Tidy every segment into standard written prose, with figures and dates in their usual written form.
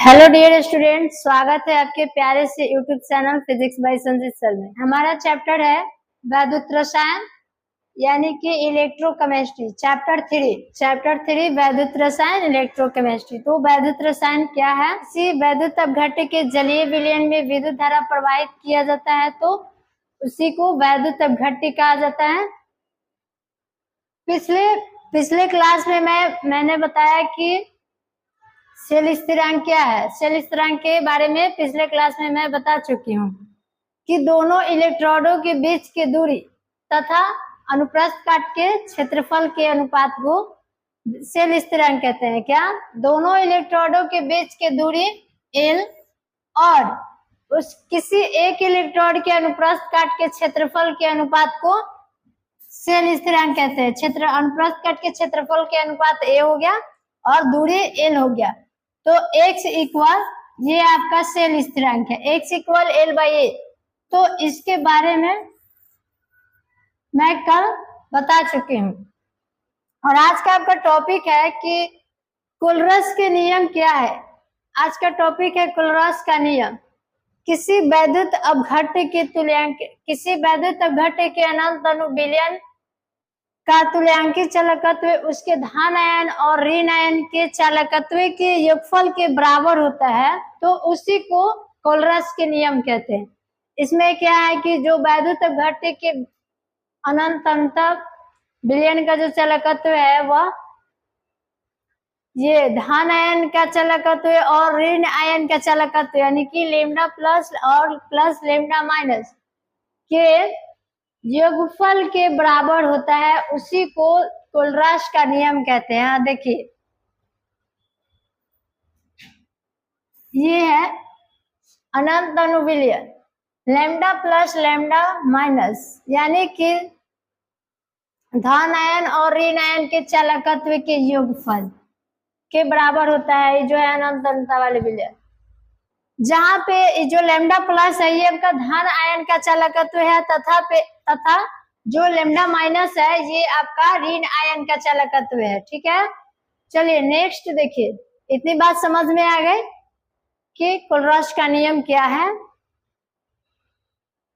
Hello dear student, स्वागत है आपके प्यारे से YouTube channel physics bye Sanjeet sir में। हमारा चैप्टर है वैद्युत रसायन यानी कि इलेक्ट्रोकेमिस्ट्री। चैप्टर थ्री वैद्युत रसायन इलेक्ट्रोकेमिस्ट्री। तो वैद्युत रसायन क्या है? किसी वैद्युत अपघट्य के जलीय विलयन में विद्युत धारा प्रवाहित किया जाता है तो उसी को वैद्युत अपघट्य कहा जाता है। पिछले क्लास में मैंने बताया कि शेल स्थिरांक क्या है। शेल स्थिरांक के बारे में पिछले क्लास में मैं बता चुकी हूँ कि दोनों इलेक्ट्रोडों के बीच की दूरी तथा अनुप्रस्थ काट के क्षेत्रफल के अनुपात को शेल स्थिरांक कहते हैं। क्या? दोनों इलेक्ट्रोडों के बीच की दूरी L और उस किसी एक इलेक्ट्रोड के अनुप्रस्थ काट के क्षेत्रफल के अनुपात को शेल स्थिरांक कहते हैं। अनुप्रस्थ काट के क्षेत्रफल के अनुपात A हो गया और दूरी L हो गया, तो x इक्वल ये आपका शेल स्थिरांक है, x इक्वल L/A। तो इसके बारे में मैं कल बता चुकी हूँ। और आज का आपका टॉपिक है कि कोलरस के नियम क्या है। आज का टॉपिक है कोलरस का नियम। किसी वैद्युत अपघट्य के अनंत विलयन का तुल्यांकी चालकत्व उसके धन आयन और ऋण आयन के चालकत्व के योगफल के बराबर होता है तो उसी को कोलरस के नियम कहते हैं। इसमें क्या है कि जो वैद्युत अपघट्य के अनंत विलयन का जो चालकत्व है वह ये धन आयन का चालकत्व और ऋण आयन का चालकत्व यानी कि लैम्डा प्लस और प्लस लैम्डा माइनस के योगफल के बराबर होता है, उसी को कोलरस का नियम कहते हैं। देखिए ये है अनंत अनुविलयन लैम्डा प्लस लैम्डा माइनस यानी कि धन आयन और ऋण आयन के चालकत्व के योगफल के बराबर होता है, जो है अनंत वाले विलयन। जहां पे जो लैम्डा प्लस है ये आपका धन आयन का चालकत्व है तथा जो लैम्डा माइनस है ये आपका ऋण आयन का चालकत्व है। ठीक है, चलिए नेक्स्ट देखिए। इतनी बात समझ में आ गई कि कोलरस का नियम क्या है।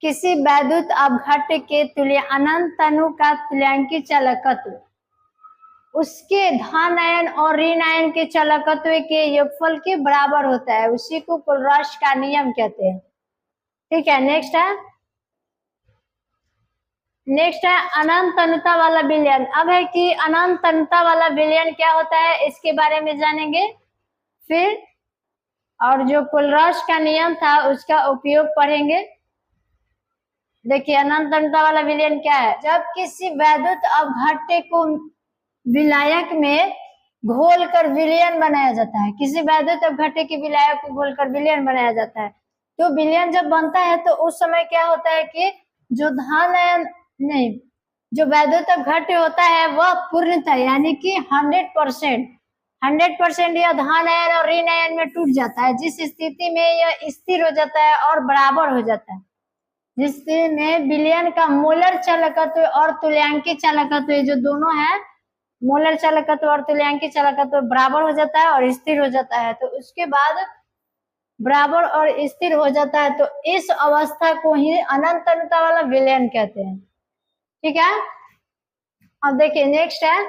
किसी वैद्युत अपघट्य के तुल्य अनंत अणु का तुल्यांकी चालकत्व उसके धन आयन और ऋण आयन के चालकत्व के योगफल के बराबर होता है, उसी को कोलरस का नियम कहते हैं। ठीक है, नेक्स्ट है अनंत अनंतता वाला विलयन। अब है कि अनंत अनंतता वाला विलयन क्या होता है इसके बारे में जानेंगे फिर, और जो कोलरस का नियम था उसका उपयोग पढ़ेंगे। देखिए अनंत अनंतता वाला विलयन क्या है। जब किसी वैद्युत अपघट्य को विलायक में घोलकर विलयन बनाया जाता है, किसी वैद्युत अपघट्य के विलायक को घोलकर विलयन बनाया जाता है, तो विलयन जब बनता है तो उस समय क्या होता है कि जो जो वैद्युत अपघट्य होता है वह पूर्णतः यानी कि 100% यह धन आयन और ऋण आयन में टूट जाता है, जिस स्थिति में यह स्थिर हो जाता है और बराबर हो जाता है, जिस स्थिति में विलयन का मोलर चालकत्व और तुल्यांकी चालकत्व जो दोनों है, मोलर चालकत्व और तुल्यांकी चालकत्व बराबर हो जाता है और स्थिर हो जाता है। तो उसके बाद बराबर और स्थिर हो जाता है तो इस अवस्था को ही अनंत अनंतता वाला विलयन कहते हैं। ठीक है, अब देखिए नेक्स्ट है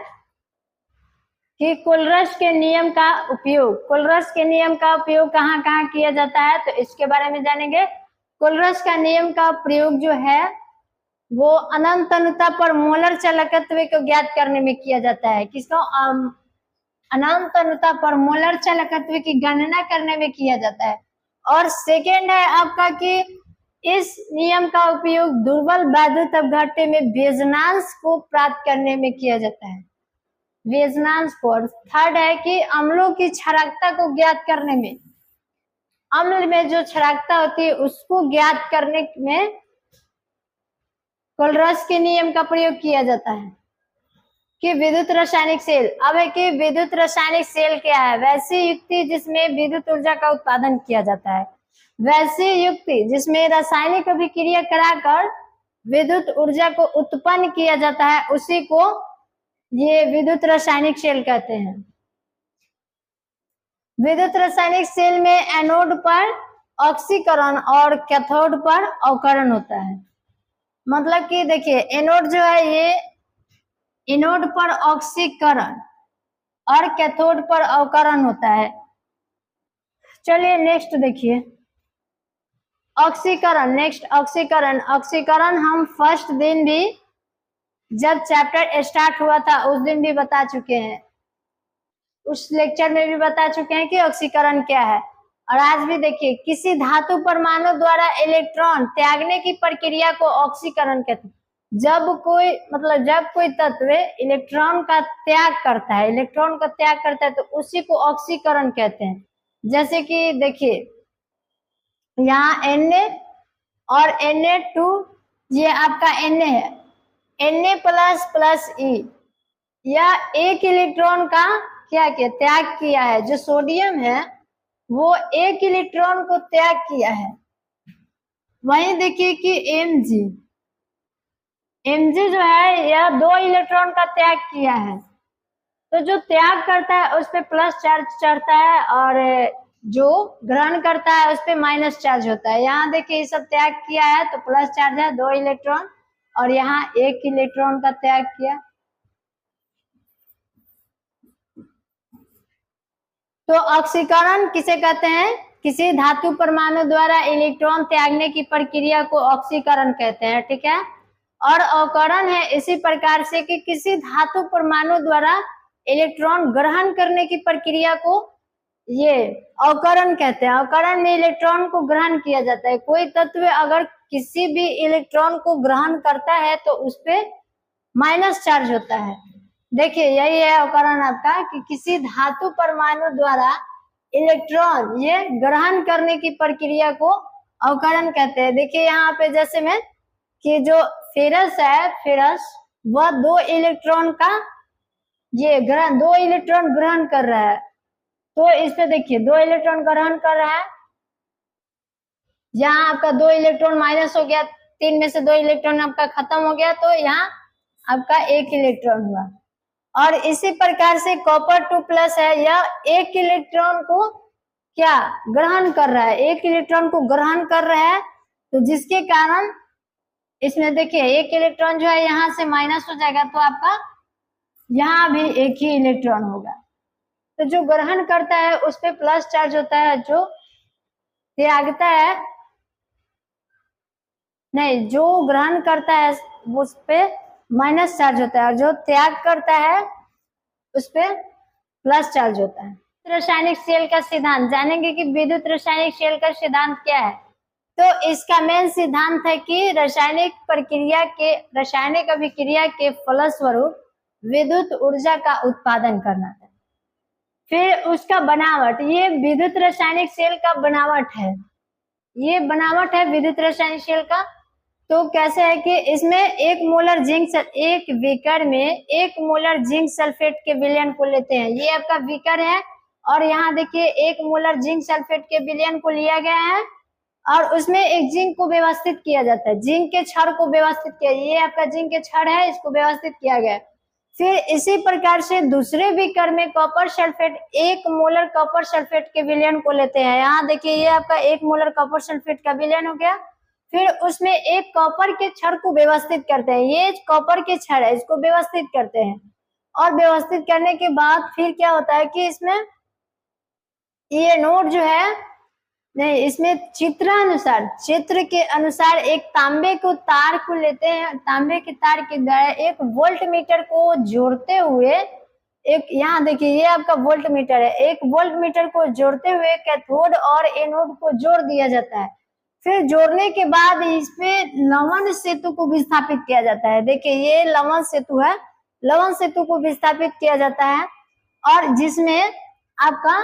कि कोलरस के नियम का उपयोग। कोलरस के नियम का उपयोग कहाँ कहाँ किया जाता है तो इसके बारे में जानेंगे। कोलरस का नियम का प्रयोग जो है वो अनंत अनंतता पर मोलर चालकत्व को ज्ञात करने में किया जाता है। किसको? अनंत अनंतता पर मोलर चालकत्व की गणना करने में किया जाता है। और सेकेंड है आपका कि इस नियम का उपयोग दुर्बल वैद्युत अपघट्य में वेजनांश को प्राप्त करने में किया जाता है, वेजनांश को। थर्ड है कि अम्लों की क्षारकता को ज्ञात करने में, अम्ल में जो क्षारकता होती है उसको ज्ञात करने में कोलरस के नियम का प्रयोग किया जाता है। कि विद्युत रासायनिक सेल। अब है कि विद्युत रासायनिक सेल क्या है? वैसी युक्ति जिसमें विद्युत ऊर्जा का उत्पादन किया जाता है, वैसी युक्ति जिसमें रासायनिक अभिक्रिया कराकर विद्युत ऊर्जा को उत्पन्न किया जाता है, उसी को ये विद्युत रासायनिक सेल कहते हैं। विद्युत रासायनिक सेल में एनोड पर ऑक्सीकरण और कैथोड पर अवकरण होता है। मतलब कि देखिए एनोड जो है ये एनोड पर ऑक्सीकरण और कैथोड पर अवकरण होता है। चलिए नेक्स्ट देखिए ऑक्सीकरण। नेक्स्ट ऑक्सीकरण। ऑक्सीकरण हम फर्स्ट दिन भी जब चैप्टर स्टार्ट हुआ था उस दिन भी बता चुके हैं, उस लेक्चर में भी बता चुके हैं कि ऑक्सीकरण क्या है। और आज भी देखिए किसी धातु परमाणु द्वारा इलेक्ट्रॉन त्यागने की प्रक्रिया को ऑक्सीकरण कहते हैं। जब कोई तत्व इलेक्ट्रॉन का त्याग करता है, इलेक्ट्रॉन का त्याग करता है तो उसी को ऑक्सीकरण कहते हैं। जैसे कि देखिए यहाँ Na और Na2 ये आपका Na है, Na प्लस प्लस E यह एक इलेक्ट्रॉन का क्या किया, त्याग किया है। जो सोडियम है वो एक इलेक्ट्रॉन को त्याग किया है। वहीं देखिए कि Mg जो है यह 2 इलेक्ट्रॉन का त्याग किया है। तो जो त्याग करता है उस पे प्लस चार्ज चढ़ता है और जो ग्रहण करता है उस पे माइनस चार्ज होता है। यहाँ देखिए ये सब त्याग किया है तो प्लस चार्ज है 2 इलेक्ट्रॉन, और यहाँ 1 इलेक्ट्रॉन का त्याग किया। तो ऑक्सीकरण किसे कहते हैं? किसी धातु परमाणु द्वारा इलेक्ट्रॉन त्यागने की प्रक्रिया को ऑक्सीकरण कहते हैं, ठीक है। और अवकरण है इसी प्रकार से कि किसी धातु परमाणु द्वारा इलेक्ट्रॉन ग्रहण करने की प्रक्रिया को ये अवकरण कहते हैं। अवकरण में इलेक्ट्रॉन को ग्रहण किया जाता है। कोई तत्व अगर किसी भी इलेक्ट्रॉन को ग्रहण करता है तो उस पे माइनस चार्ज होता है। देखिए यही है अवकरण आपका कि किसी धातु परमाणु द्वारा इलेक्ट्रॉन ये ग्रहण करने की प्रक्रिया को अवकरण कहते हैं। देखिए यहाँ पे जैसे में कि जो फेरस है, फेरस वह 2 इलेक्ट्रॉन का ये 2 इलेक्ट्रॉन ग्रहण कर रहा है। तो इस पे देखिए 2 इलेक्ट्रॉन ग्रहण कर रहा है, यहाँ आपका 2 इलेक्ट्रॉन माइनस हो गया, 3 में से 2 इलेक्ट्रॉन आपका खत्म हो गया, तो यहाँ आपका 1 इलेक्ट्रॉन हुआ। और इसी प्रकार से कॉपर 2 प्लस है, यह 1 इलेक्ट्रॉन को क्या ग्रहण कर रहा है, 1 इलेक्ट्रॉन को ग्रहण कर रहा है। तो जिसके कारण इसमें देखिए 1 इलेक्ट्रॉन जो है यहाँ से माइनस हो जाएगा, तो आपका यहाँ भी 1 ही इलेक्ट्रॉन होगा। तो जो ग्रहण करता है उस पे प्लस चार्ज होता है, जो त्यागता है नहीं, जो ग्रहण करता है उस पे माइनस चार्ज होता है, और जो त्याग करता है उस पे प्लस चार्ज होता है। रासायनिक शेल का सिद्धांत जानेंगे कि विद्युत रासायनिक शेल का सिद्धांत क्या है। तो इसका मेन सिद्धांत है कि रासायनिक अभिक्रिया के फलस्वरूप विद्युत ऊर्जा का उत्पादन करना है। फिर उसका बनावट, ये विद्युत रासायनिक शेल का बनावट है, ये बनावट है विद्युत रासायनिक शेल का। तो कैसे है कि इसमें एक बीकर में 1 मोलर जिंक सल्फेट के विलयन को लेते हैं। ये आपका बीकर है और यहाँ देखिए 1 मोलर जिंक सल्फेट के विलयन को लिया गया है और उसमें एक जिंक को व्यवस्थित किया जाता है, जिंक के क्षण को व्यवस्थित किया। ये आपका जिंक के क्षण है, इसको व्यवस्थित किया गया। फिर इसी प्रकार से दूसरे बीकर में copper sulphate 1 molar copper sulphate के विलयन को लेते हैं। यहाँ देखिए ये आपका 1 मोलर कॉपर सल्फेट का विलयन हो गया। फिर उसमें एक कॉपर के क्षण को व्यवस्थित करते हैं, ये कॉपर के क्षण है, इसको व्यवस्थित करते हैं। और व्यवस्थित करने के बाद फिर क्या होता है कि इसमें ये नोड जो है नहीं, इसमें चित्र के अनुसार एक तांबे को तार को लेते हैं, तांबे के तार के द्वारा एक वोल्ट मीटर को जोड़ते हुए, एक यहाँ देखिए ये आपका वोल्ट मीटर है, एक वोल्ट मीटर को जोड़ते हुए कैथोड और एनोड को जोड़ दिया जाता है। फिर जोड़ने के बाद इसमें लवण सेतु को विस्थापित किया जाता है। देखिए ये लवण सेतु है, लवण सेतु को विस्थापित किया जाता है और जिसमें आपका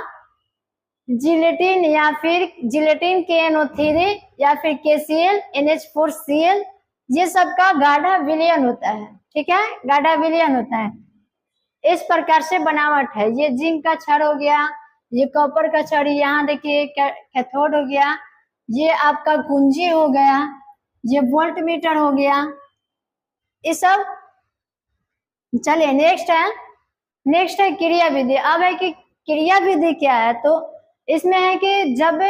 जिलेटिन या फिर जिलेटिन KNO3 या फिर KCl NH4Cl ये सब का गाढ़ा विलयन होता है, ठीक है, गाढ़ा विलयन होता है। इस प्रकार से बनावट है। ये जिंक का क्षण हो गया, ये कॉपर का क्षण, यहाँ देखिए कैथोड हो गया, ये आपका कुंजी हो गया, ये वोल्ट मीटर हो गया, ये सब। चलिए नेक्स्ट है क्रिया विधि। अब है कि क्रिया विधि क्या है, तो इसमें है कि जब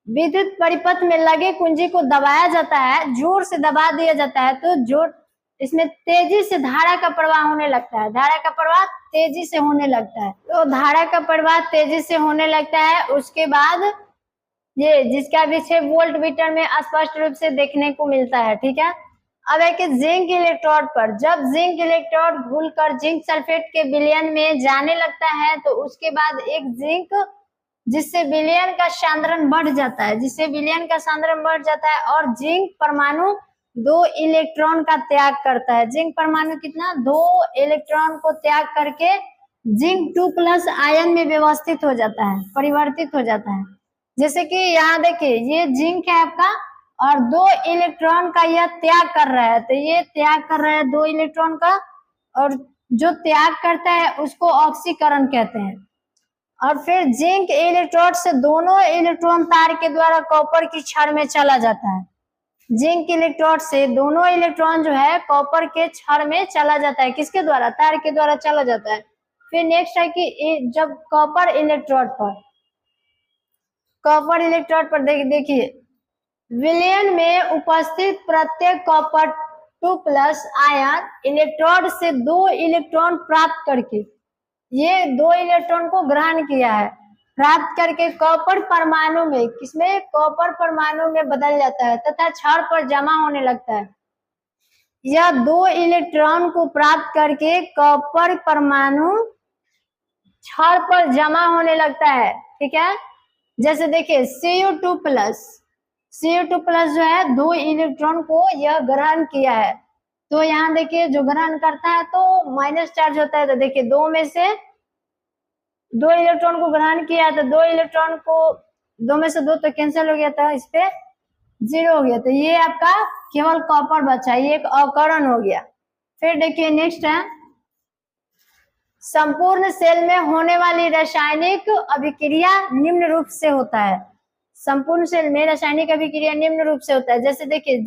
विद्युत परिपथ में लगे कुंजी को दबाया जाता है, जोर से दबा दिया जाता है, तो जोर इसमें तेजी से धारा का प्रवाह होने लगता है, धारा का प्रवाह तेजी से होने लगता है। तो धारा का प्रवाह तेजी से होने लगता है, उसके बाद ये जिसका विक्षेप वोल्ट मीटर में स्पष्ट रूप से देखने को मिलता है। ठीक है, अब है कि जिंक इलेक्ट्रोड पर जब जिंक इलेक्ट्रोड घुलकर जिंक सल्फेट के विलयन में जाने लगता है, तो उसके बाद एक जिंक जिससे विलयन का सांद्रण बढ़ जाता है, जिससे विलयन का सांद्रण बढ़ जाता है, और जिंक परमाणु 2 इलेक्ट्रॉन का त्याग करता है। जिंक परमाणु कितना, 2 इलेक्ट्रॉन को त्याग करके जिंक 2+ आयन में व्यवस्थित हो जाता है, परिवर्तित हो जाता है। जैसे कि यहाँ देखिए ये जिंक है आपका और 2 इलेक्ट्रॉन का यह त्याग कर रहा है, तो ये त्याग कर रहा है 2 इलेक्ट्रॉन का, और जो त्याग करता है उसको ऑक्सीकरण कहते हैं। और फिर जिंक इलेक्ट्रोड से दोनों इलेक्ट्रॉन तार के द्वारा कॉपर की छड़ में चला जाता है। जिंक इलेक्ट्रोड से दोनों इलेक्ट्रॉन जो है कॉपर के छड़ में चला जाता है, किसके द्वारा, तार के द्वारा चला जाता है। फिर नेक्स्ट है कि जब कॉपर इलेक्ट्रोड पर देखिए विलयन में उपस्थित प्रत्येक कॉपर 2+ आयन इलेक्ट्रोड से 2 इलेक्ट्रॉन प्राप्त करके, ये 2 इलेक्ट्रॉन को ग्रहण किया है, प्राप्त करके कॉपर परमाणु में, किसमें, कॉपर परमाणु में बदल जाता है तथा छड़ पर जमा होने लगता है। यह 2 इलेक्ट्रॉन को प्राप्त करके कॉपर परमाणु छड़ पर जमा होने लगता है। ठीक है, जैसे देखिए Cu2+ जो है 2 इलेक्ट्रॉन को यह ग्रहण किया है, तो यहाँ देखिए जो ग्रहण करता है तो माइनस चार्ज होता है, तो देखिए 2 में से 2 इलेक्ट्रॉन को ग्रहण किया, तो 2 इलेक्ट्रॉन को 2 में से 2 तो कैंसिल हो गया था, इस पे 0 हो गया, तो ये आपका केवल कॉपर बचा, ये एक अवकरण हो गया। फिर देखिए नेक्स्ट है संपूर्ण सेल में होने वाली रासायनिक अभिक्रिया निम्न रूप से होता है। संपूर्ण सेल में रासायनिक अभिक्रिया निम्न रूप से होता है, जैसे देखिए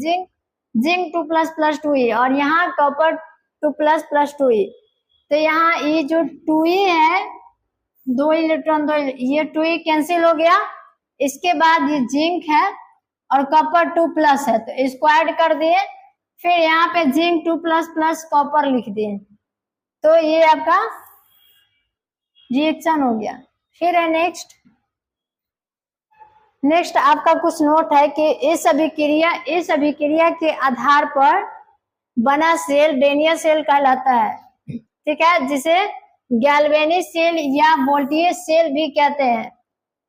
जिंक 2++ 2e और यहाँ कॉपर 2++ 2e, तो यहाँ ये जो 2e है 2 इलेक्ट्रॉन, ये 2e कैंसिल हो गया, इसके बाद ये जिंक है और कॉपर 2+ है, तो इसको ऐड कर दिए, फिर यहाँ पे जिंक 2++ कॉपर लिख दिए, तो ये आपका रिएक्शन हो गया। फिर है नेक्स्ट आपका कुछ नोट है कि इस अभिक्रिया के आधार पर बना सेल डेनियल सेल कहलाता है। ठीक है, जिसे गैल्वेनिक सेल या वोल्टेज सेल भी कहते हैं।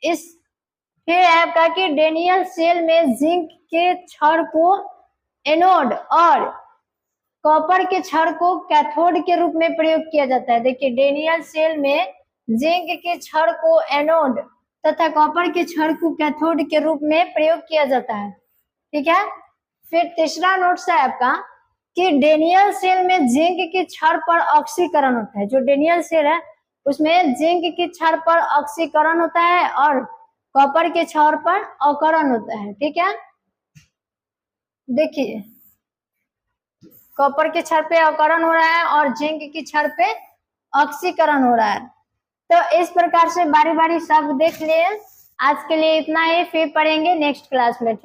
फिर है आपका कि डेनियल सेल में जिंक के छड़ को एनोड और कॉपर के छड़ को कैथोड के रूप में प्रयोग किया जाता है। देखिए डेनियल सेल में जिंक के छड़ को एनोड तथा कॉपर के छड़ को कैथोड के रूप में प्रयोग किया जाता है। ठीक है, फिर तीसरा नोट्स है आपका कि डेनियल सेल में जिंक के छड़ पर ऑक्सीकरण होता है। जो डेनियल सेल है उसमें जिंक के छड़ पर ऑक्सीकरण होता है और कॉपर के छड़ पर अवकरण होता है। ठीक है, देखिए कॉपर के छड़ पे अवकरण हो रहा है और जिंक की छड़ पे ऑक्सीकरण हो रहा है। तो इस प्रकार से बारी बारी सब देख लिए। आज के लिए इतना ही, फिर पढ़ेंगे नेक्स्ट क्लास में।